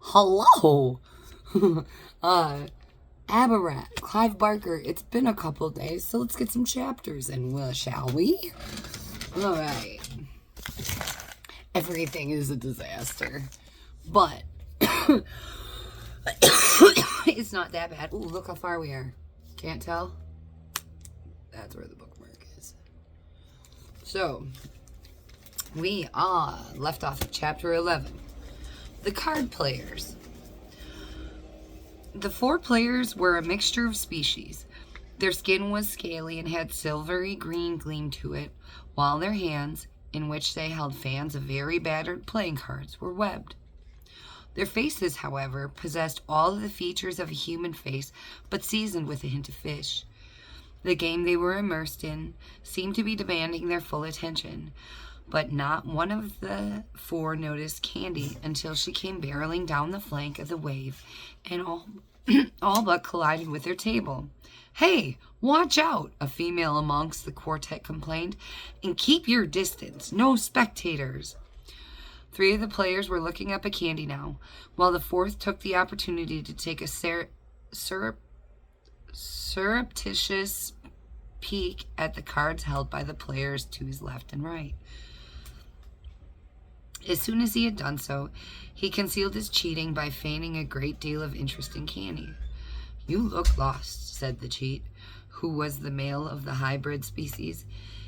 Hello! ABARAT, Clive Barker. It's been a couple days, so let's get some chapters in, shall we? Alright. Everything is a disaster. But it's not that bad. Ooh, look how far we are. Can't tell? That's where the bookmark is. So, we left off at chapter 11. The card players. The 4 players were a mixture of species. Their skin was scaly and had silvery green gleam to it, while their hands, in which they held fans of very battered playing cards, were webbed. Their faces, however, possessed all of the features of a human face, but seasoned with a hint of fish. The game they were immersed in seemed to be demanding their full attention, but not one of the 4 noticed Candy until she came barreling down the flank of the wave and all but collided with their table. "Hey, watch out," a female amongst the quartet complained, "and keep your distance. No spectators." 3 of the players were looking up at Candy now, while the 4th took the opportunity to take a surreptitious peek at the cards held by the players to his left and right. As soon as he had done so, he concealed his cheating by feigning a great deal of interest in Candy. "You look lost," said the cheat, who was the male of the hybrid species.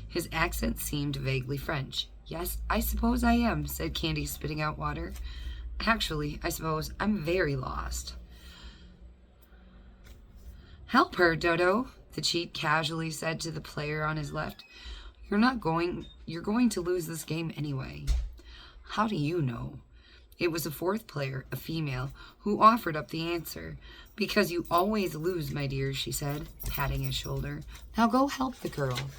His accent seemed vaguely French. "Yes, I suppose I am," said Candy, spitting out water. "Actually, I suppose I'm very lost." "Help her, Dodo," the cheat casually said to the player on his left. You're going to lose this game anyway." "How do you know?" It was a 4th player, a female, who offered up the answer. "Because you always lose, my dear," she said, patting his shoulder. "Now go help the girl."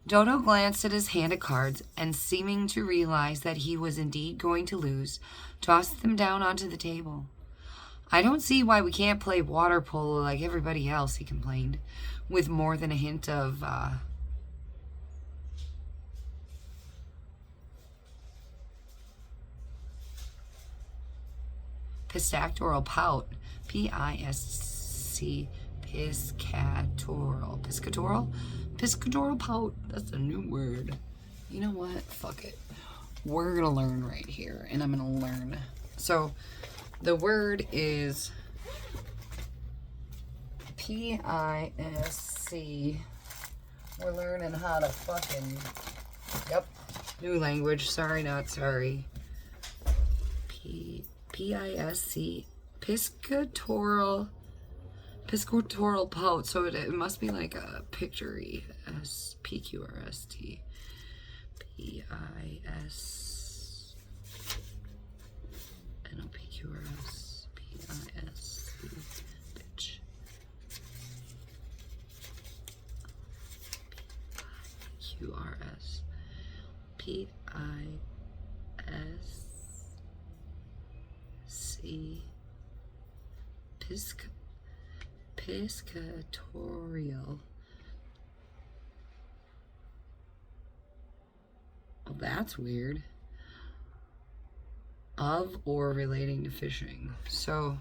Dodo glanced at his hand of cards and, seeming to realize that he was indeed going to lose, tossed them down onto the table. "I don't see why we can't play water polo like everybody else," he complained, with more than a hint of piscatorial pout. P-I-S-C, piscatorial. Piscatorial pout. That's a new word. You know what? Fuck it. We're going to learn right here, and I'm going to learn. So, the word is P-I-S-C. We're learning how to fucking... Yep. New language. Sorry, not sorry. P-I-S-C. Piscatorial pout. So it must be like a picture-y. S-P-Q-R-S-T. P-I-S... N-O-P-Q-R-S. P-I-S-C. Bitch. P-I-Q-R-S. P-I-S-C. Piscatorial. Well, that's weird. Of or relating to fishing. So,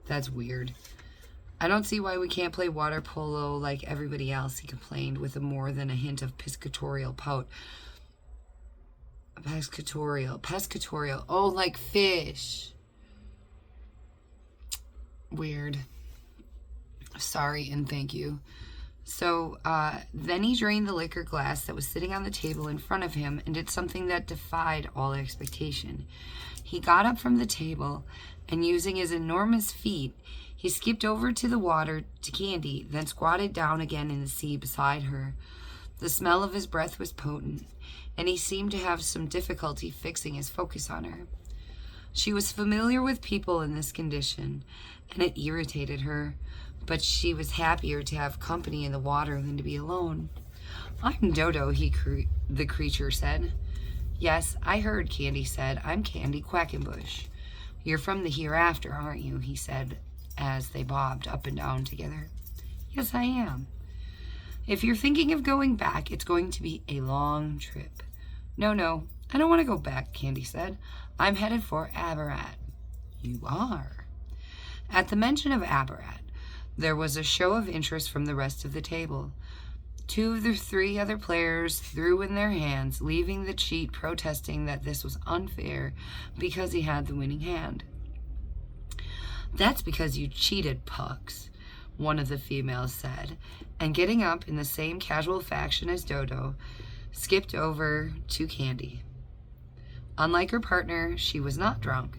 that's weird. "I don't see why we can't play water polo like everybody else," he complained, with more than a hint of piscatorial pout. Pescatorial. Oh, like fish. Weird. Sorry and thank you. So, then he drained the liquor glass that was sitting on the table in front of him and did something that defied all expectation. He got up from the table and, using his enormous feet, he skipped over to the water to Candy, then squatted down again in the sea beside her. The smell of his breath was potent, and he seemed to have some difficulty fixing his focus on her. She was familiar with people in this condition, and it irritated her, but she was happier to have company in the water than to be alone. "I'm Dodo," the creature said. "Yes, I heard," Candy said. "I'm Candy Quackenbush." "You're from the hereafter, aren't you?" he said, as they bobbed up and down together. "Yes, I am." "If you're thinking of going back, it's going to be a long trip." No, I don't want to go back, Candy said. I'm headed for ABARAT. You are. At the mention of ABARAT, there was a show of interest from the rest of the table. 2 of the 3 other players threw in their hands, leaving the cheat protesting that this was unfair because he had the winning hand. That's because you cheated, Pucks, one of the females said, and getting up in the same casual fashion as Dodo, skipped over to Candy. Unlike her partner, she was not drunk.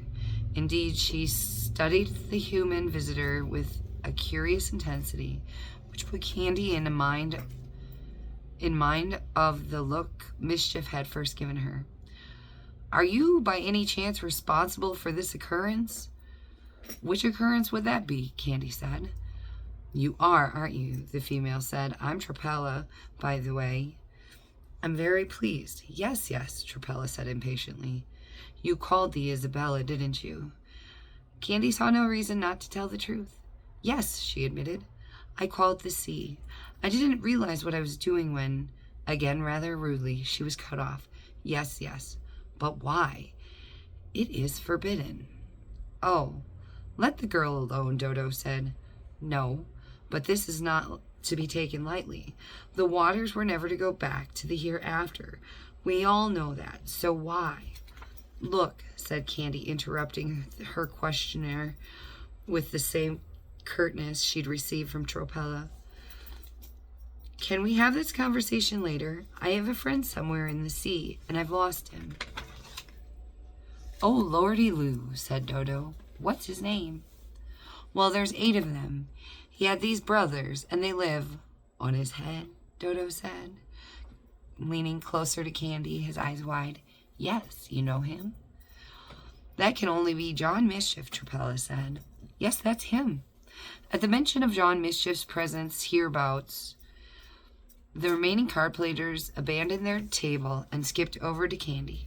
Indeed, she studied the human visitor with a curious intensity, which put Candy in mind of the look Mischief had first given her. Are you, by any chance, responsible for this occurrence? Which occurrence would that be? Candy said. You are, aren't you? The female said. I'm Trapella, by the way. I'm very pleased. Yes, Trapella said impatiently. You called the Isabella, didn't you? Candy saw no reason not to tell the truth. Yes, she admitted. I called the sea. I didn't realize what I was doing when, again rather rudely, she was cut off. Yes, but why? It is forbidden. Oh, let the girl alone, Dodo said. No, but this is not to be taken lightly. The waters were never to go back to the hereafter. We all know that, so why? Look, said Candy, interrupting her questioner with the same curtness she'd received from Trapella. Can we have this conversation later? I have a friend somewhere in the sea, and I've lost him. Oh, lordy Lou, said Dodo. What's his name? Well, there's 8 of them. He had these brothers, and they live on his head, Dodo said, leaning closer to Candy, his eyes wide. Yes, you know him? That can only be John Mischief, Trapella said. Yes, that's him. At the mention of John Mischief's presence hereabouts, the remaining card players abandoned their table and skipped over to Candy.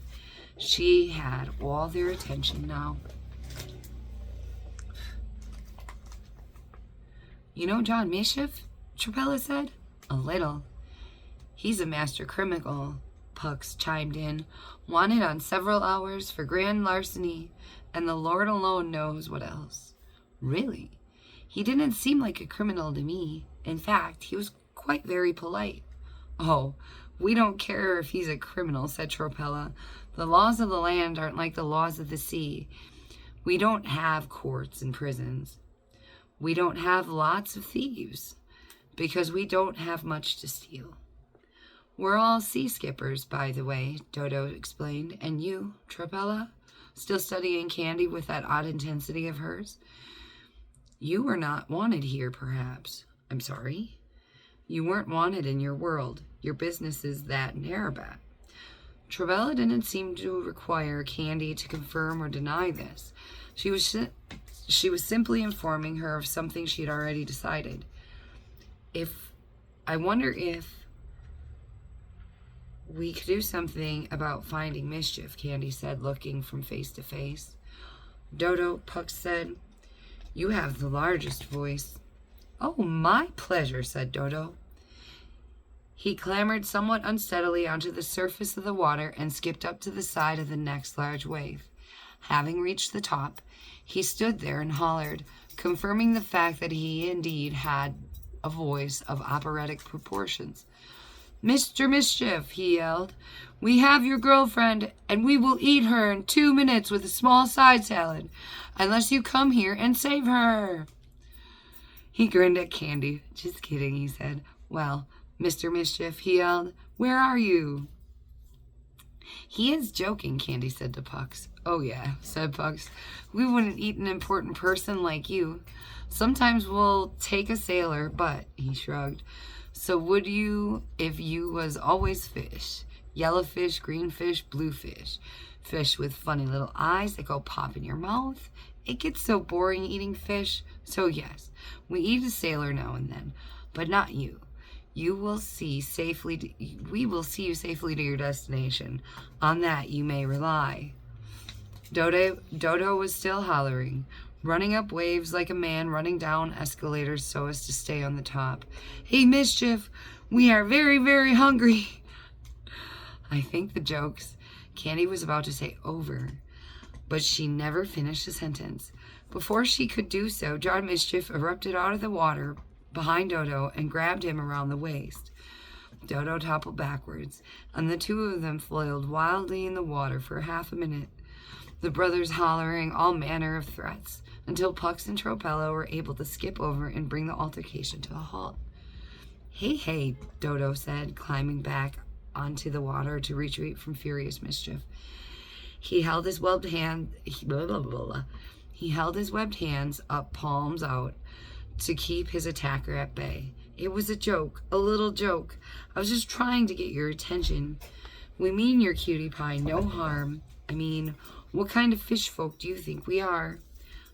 She had all their attention now. You know John Mischief? Trapella said. A little. He's a master criminal, Pucks chimed in. Wanted on several hours for grand larceny, and the Lord alone knows what else. Really? He didn't seem like a criminal to me. In fact, he was quite very polite. Oh, we don't care if he's a criminal, said Trapella. The laws of the land aren't like the laws of the sea. We don't have courts and prisons. We don't have lots of thieves, because we don't have much to steal. We're all sea skippers, by the way, Dodo explained. And you, Trapella, still studying Candy with that odd intensity of hers? You were not wanted here, perhaps. I'm sorry? You weren't wanted in your world. Your business is that in ABARAT. Trapella didn't seem to require Candy to confirm or deny this. She was simply informing her of something she had already decided. I wonder if we could do something about finding Mischief, Candy said, looking from face to face. Dodo, Pucks said, you have the largest voice. Oh, my pleasure, said Dodo. He clambered somewhat unsteadily onto the surface of the water and skipped up to the side of the next large wave. Having reached the top, he stood there and hollered, confirming the fact that he indeed had a voice of operatic proportions. Mr. Mischief, he yelled, we have your girlfriend, and we will eat her in 2 minutes with a small side salad, unless you come here and save her. He grinned at Candy. Just kidding, he said. Well, Mr. Mischief, he yelled, where are you? He is joking, Candy said to Pucks. Oh yeah, said Pucks. We wouldn't eat an important person like you. Sometimes we'll take a sailor, but, he shrugged, so would you if you was always fish? Yellow fish, green fish, blue fish. Fish with funny little eyes that go pop in your mouth. It gets so boring eating fish. So yes, we eat a sailor now and then, but not you. We will see you safely to your destination. On that you may rely. Dodo was still hollering, running up waves like a man running down escalators so as to stay on the top. Hey, Mischief, we are very, very hungry. I think the jokes Candy was about to say over, but she never finished the sentence. Before she could do so, John Mischief erupted out of the water behind Dodo and grabbed him around the waist. Dodo toppled backwards, and the two of them flailed wildly in the water for half a minute, the brothers hollering all manner of threats, until Pucks and Tropella were able to skip over and bring the altercation to a halt. Hey, Dodo said, climbing back onto the water to retreat from furious Mischief. He held his webbed hands up, palms out, to keep his attacker at bay. It was a joke, a little joke. I was just trying to get your attention. We mean your cutie pie, no harm. I mean, what kind of fish folk do you think we are?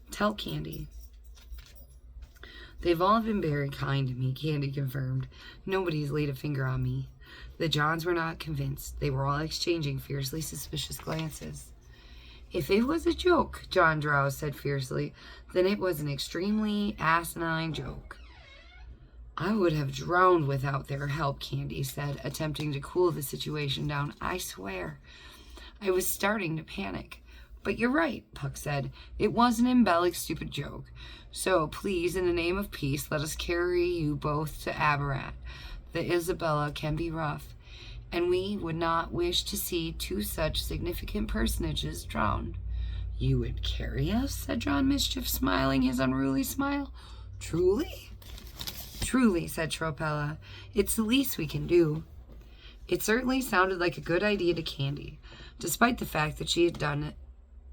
Tell Candy. They've all been very kind to me, Candy confirmed. Nobody's laid a finger on me. The Johns were not convinced. They were all exchanging fiercely suspicious glances. If it was a joke, John Drowse said fiercely, then it was an extremely asinine joke. I would have drowned without their help, Candy said, attempting to cool the situation down. I swear. I was starting to panic. But you're right, Puck said. It was an embellished, stupid joke. So, please, in the name of peace, let us carry you both to ABARAT. The Isabella can be rough, and we would not wish to see two such significant personages drowned. You would carry us? Said John Mischief, smiling his unruly smile. Truly? Truly, said Tropella. It's the least we can do. It certainly sounded like a good idea to Candy, despite the fact that she had done it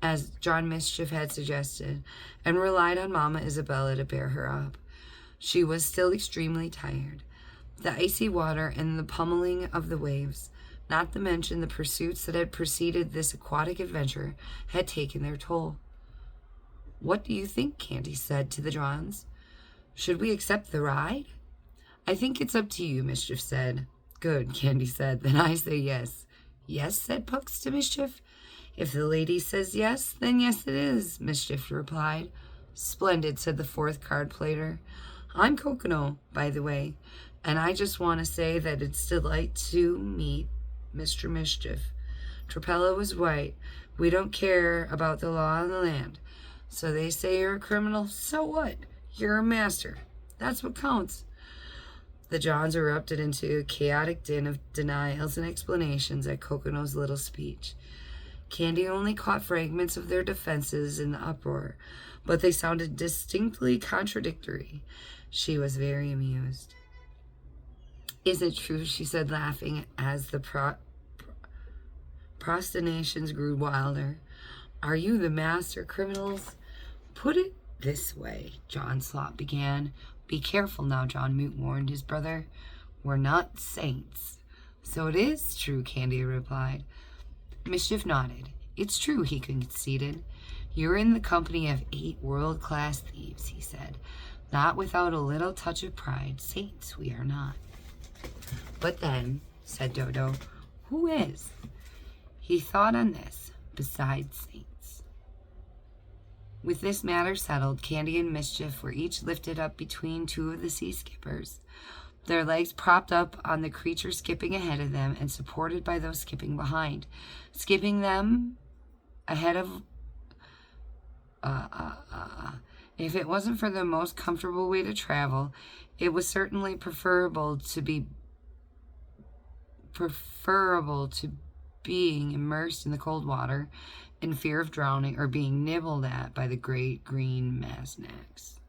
as John Mischief had suggested, and relied on Mama Isabella to bear her up. She was still extremely tired. The icy water and the pummeling of the waves, not to mention the pursuits that had preceded this aquatic adventure, had taken their toll. What do you think? Candy said to the Johns. Should we accept the ride? I think it's up to you, Mischief said. Good, Candy said. Then I say yes. Yes, said Pucks to Mischief. If the lady says yes, then yes it is, Mischief replied. Splendid, said the fourth card player. I'm Cocono, by the way, and I just want to say that it's a delight to meet Mr. Mischief. Tropella was right. We don't care about the law of the land. So they say you're a criminal. So what? You're a master. That's what counts. The Johns erupted into a chaotic din of denials and explanations at Cocono's little speech. Candy only caught fragments of their defenses in the uproar, but they sounded distinctly contradictory. She was very amused. Is it true, she said, laughing as the prostrations grew wilder. Are you the master criminals? Put it this way, John Slot began. Be careful now, John Moot warned his brother. We're not saints. So it is true, Candy replied. Mischief nodded. It's true, he conceded. You're in the company of 8 world-class thieves, he said. Not without a little touch of pride. Saints we are not. But then, said Dodo, who is? He thought on this, besides saints. With this matter settled, Candy and Mischief were each lifted up between two of the sea skippers, their legs propped up on the creature skipping ahead of them and supported by those skipping behind. Skipping them ahead of... If it wasn't for the most comfortable way to travel, it was certainly preferable to being immersed in the cold water in fear of drowning or being nibbled at by the great green masnags.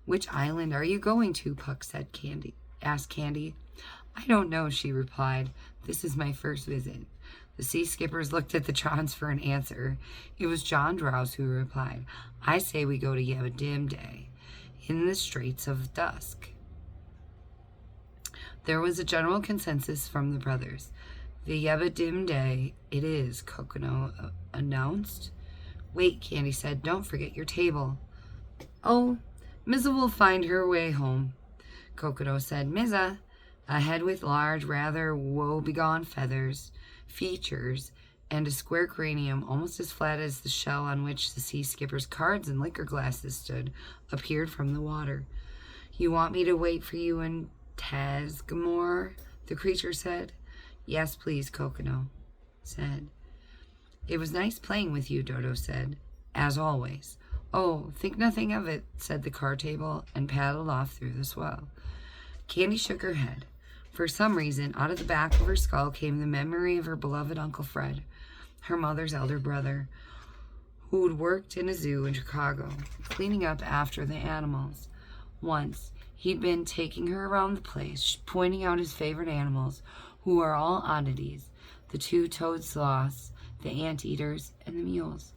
Which island are you going to? Puck asked Candy. I don't know, she replied. This is my first visit. The sea skippers looked at the Johns for an answer. It was John Drowse who replied. I say we go to Yabadim Day, in the Straits of Dusk. There was a general consensus from the brothers. The Yabadim Day it is, Cocono announced. Wait, Candy said, don't forget your table. Oh, Mizza will find her way home, Cocono said. Mizza, a head with large, rather woe-begone features, and a square cranium almost as flat as the shell on which the sea skipper's cards and liquor glasses stood, appeared from the water. You want me to wait for you in Tasgamore? The creature said. Yes, please, Cocono said. It was nice playing with you, Dodo said, as always. Oh, think nothing of it, said the card table, and paddled off through the swell. Candy shook her head. For some reason, out of the back of her skull came the memory of her beloved Uncle Fred, her mother's elder brother, who had worked in a zoo in Chicago, cleaning up after the animals. Once, he'd been taking her around the place, pointing out his favorite animals, who are all oddities, the two-toed sloths, the anteaters, and the mules.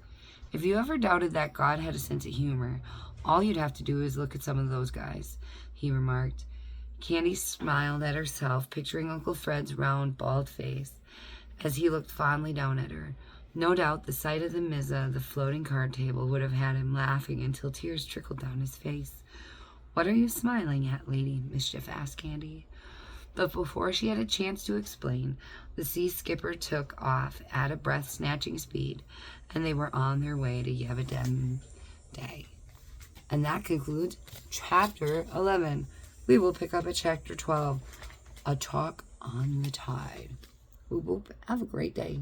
If you ever doubted that God had a sense of humor, all you'd have to do is look at some of those guys, he remarked. Candy smiled at herself, picturing Uncle Fred's round, bald face, as he looked fondly down at her. No doubt the sight of the mizza, the floating card table, would have had him laughing until tears trickled down his face. What are you smiling at, lady? Mischief asked Candy. But before she had a chance to explain, the sea skipper took off at a breath-snatching speed, and they were on their way to Yavadem Day. And that concludes Chapter 11. We will pick up at Chapter 12, A Talk on the Tide. Whoop whoop. Have a great day.